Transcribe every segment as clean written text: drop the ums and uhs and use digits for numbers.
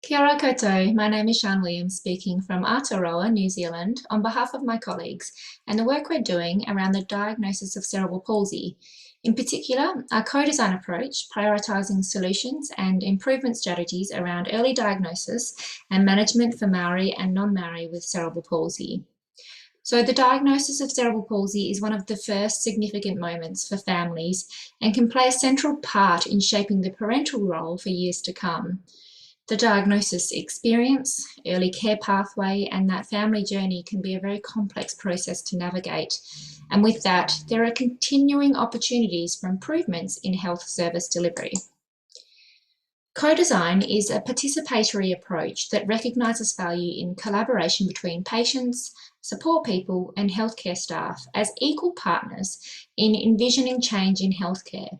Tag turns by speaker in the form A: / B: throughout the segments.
A: Kia ora koutou, my name is Sian Williams speaking from Aotearoa, New Zealand, on behalf of my colleagues and the work we're doing around the diagnosis of cerebral palsy. In particular, our co-design approach, prioritising solutions and improvement strategies around early diagnosis and management for Maori and non-Maori with cerebral palsy. So the diagnosis of cerebral palsy is one of the first significant moments for families and can play a central part in shaping the parental role for years to come. The diagnosis experience, early care pathway, and that family journey can be a very complex process to navigate. And with that, there are continuing opportunities for improvements in health service delivery. Co-design is a participatory approach that recognises value in collaboration between patients, support people, and healthcare staff as equal partners in envisioning change in healthcare.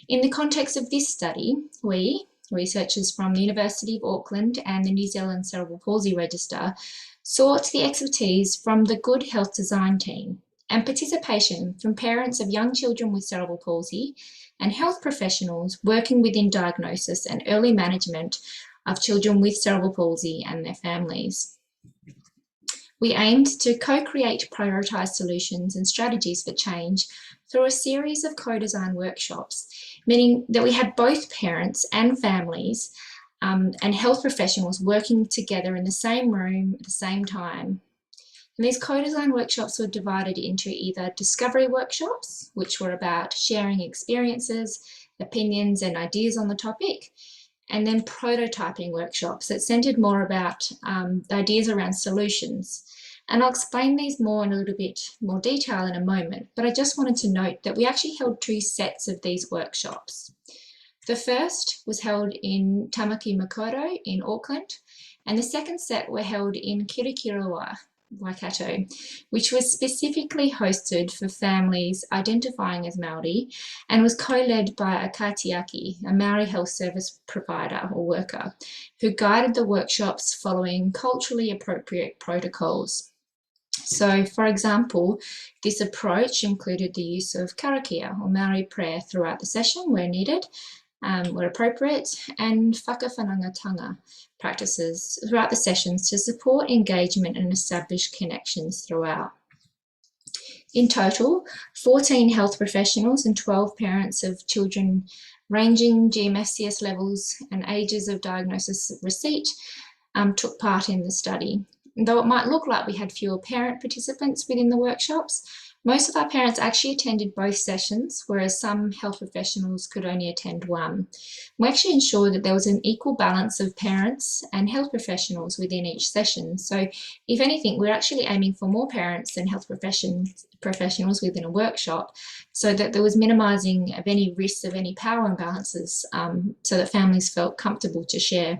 A: In the context of this study, we, researchers from the University of Auckland and the New Zealand Cerebral Palsy Register, sought the expertise from the Good Health Design team and participation from parents of young children with cerebral palsy and health professionals working within diagnosis and early management of children with cerebral palsy and their families. We aimed to co-create prioritised solutions and strategies for change through a series of co-design workshops, meaning that we had both parents and families and health professionals working together in the same room at the same time. And these co-design workshops were divided into either discovery workshops, which were about sharing experiences, opinions and ideas on the topic, and then prototyping workshops that centred more about ideas around solutions. And I'll explain these more in a little bit more detail in a moment, but I just wanted to note that we actually held two sets of these workshops. The first was held in Tamaki Makaurau in Auckland, and the second set were held in Kirikiriwa, Waikato, which was specifically hosted for families identifying as Māori and was co-led by a katiaki, a Māori health service provider or worker, who guided the workshops following culturally appropriate protocols. So, for example, this approach included the use of karakia or Māori prayer throughout the session where needed, where appropriate, and whakawhanangatanga practices throughout the sessions to support engagement and establish connections throughout. In total, 14 health professionals and 12 parents of children ranging GMFCS levels and ages of diagnosis receipt took part in the study. Though it might look like we had fewer parent participants within the workshops, most of our parents actually attended both sessions, whereas some health professionals could only attend one. We actually ensured that there was an equal balance of parents and health professionals within each session. So if anything, we're actually aiming for more parents and health professionals within a workshop so that there was minimising of any risks of any power imbalances so that families felt comfortable to share.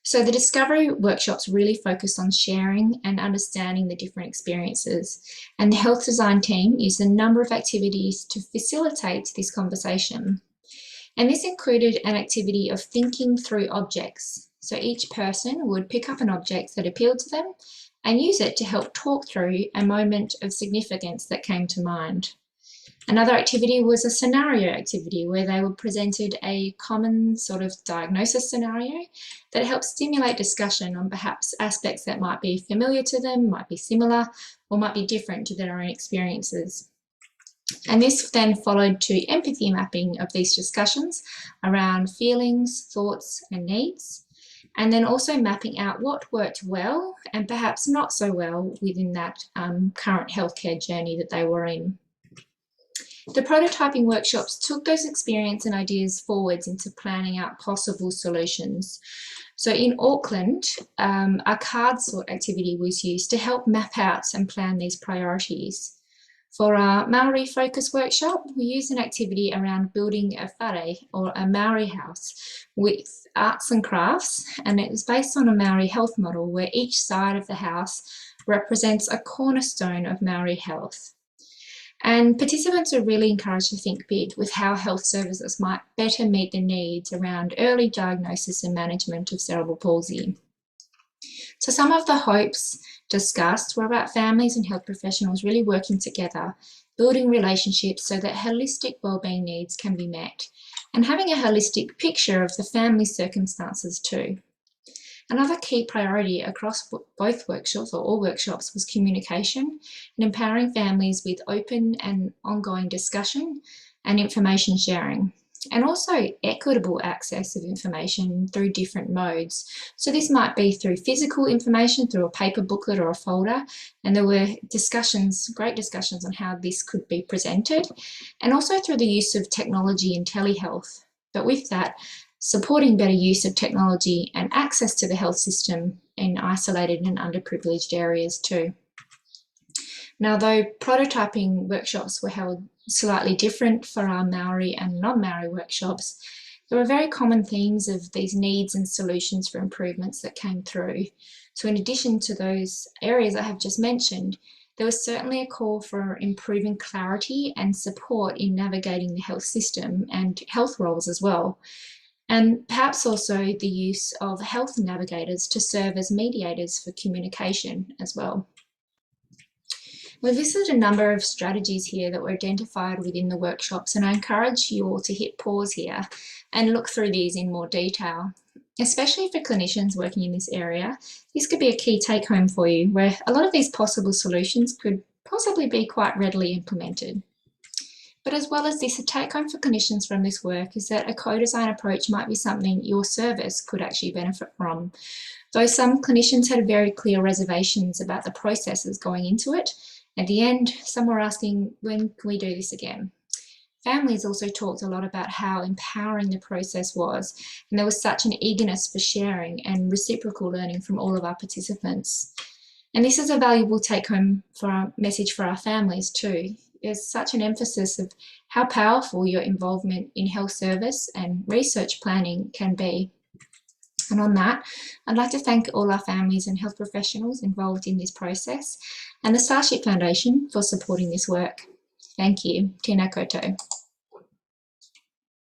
A: So the discovery workshops really focused on sharing and understanding the different experiences, and the health design team used a number of activities to facilitate this conversation. And this included an activity of thinking through objects. So each person would pick up an object that appealed to them and use it to help talk through a moment of significance that came to mind. Another activity was a scenario activity where they were presented a common sort of diagnosis scenario that helped stimulate discussion on perhaps aspects that might be familiar to them, might be similar, or might be different to their own experiences. And this then followed to empathy mapping of these discussions around feelings, thoughts, and needs, and then also mapping out what worked well and perhaps not so well within that current healthcare journey that they were in. The prototyping workshops took those experience and ideas forwards into planning out possible solutions. So in Auckland, a card sort activity was used to help map out and plan these priorities. For our Maori focus workshop, we used an activity around building a whare or a Maori house with arts and crafts, and it was based on a Maori health model where each side of the house represents a cornerstone of Maori health. And participants are really encouraged to think big with how health services might better meet the needs around early diagnosis and management of cerebral palsy. So some of the hopes discussed were about families and health professionals really working together, building relationships so that holistic wellbeing needs can be met, and having a holistic picture of the family circumstances too. Another key priority across both workshops, or all workshops, was communication and empowering families with open and ongoing discussion and information sharing, and also equitable access of information through different modes. So this might be through physical information, through a paper booklet or a folder, and there were discussions, great discussions on how this could be presented, and also through the use of technology and telehealth. But with that, supporting better use of technology and access to the health system in isolated and underprivileged areas too. Now, though prototyping workshops were held slightly different for our Maori and non-Maori workshops, there were very common themes of these needs and solutions for improvements that came through. So in addition to those areas I have just mentioned, there was certainly a call for improving clarity and support in navigating the health system and health roles as well, and perhaps also the use of health navigators to serve as mediators for communication as well. We've listed a number of strategies here that were identified within the workshops, and I encourage you all to hit pause here and look through these in more detail. Especially for clinicians working in this area, this could be a key take home for you, where a lot of these possible solutions could possibly be quite readily implemented. But as well as this, a take home for clinicians from this work is that a co-design approach might be something your service could actually benefit from. Though some clinicians had very clear reservations about the processes going into it, at the end, some were asking, when can we do this again? Families also talked a lot about how empowering the process was, and there was such an eagerness for sharing and reciprocal learning from all of our participants. And this is a valuable take-home for our message for our families too. There's such an emphasis of how powerful your involvement in health service and research planning can be. And on that, I'd like to thank all our families and health professionals involved in this process, and the Starship Foundation for supporting this work. Thank you. Tēnā koutou.